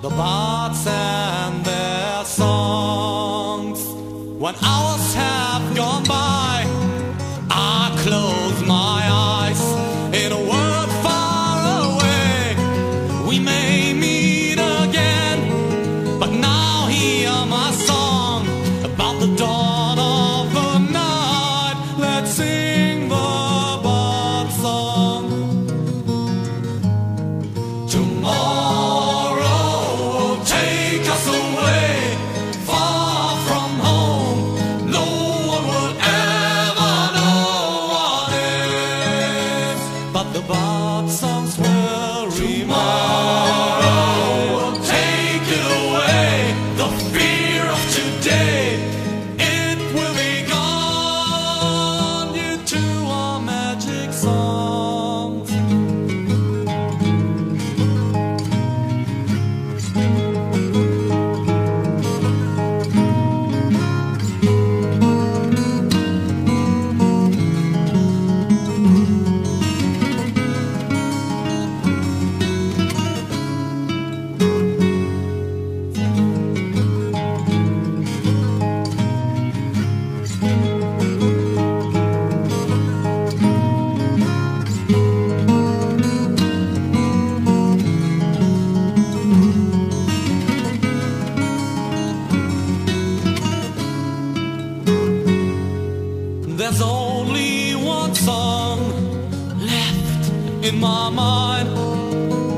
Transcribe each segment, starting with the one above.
the birds and their songs. When hours have gone by, I close my eyes in a world far away. We may meet again, but now hear my song about the dawn of the night. Let's sing the bird song. Tomorrow will take us away, far from home. No one will ever know what is, but the bird songs will remind. Tomorrow will take it away, the fear of today. It will be gone due to our magic songs. There's only one song left in my mind.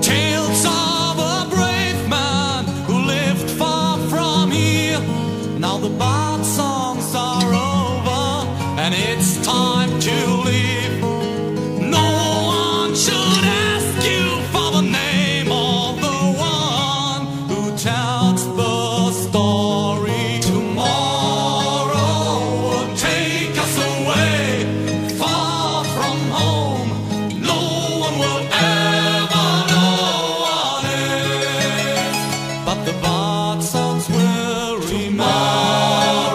Tales of a brave man who lived far from here. Now the bird songs are over and it's time to leave. No one should ask you for the name of the one who tells the story. Tomorrow will take us away, far from home. No one will ever know what is, but the bird songs will remind.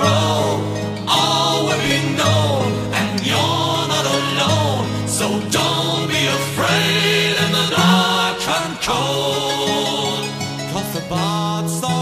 Tomorrow all will be known, and you're not alone. So don't be afraid in the dark and cold, 'cause the bird songs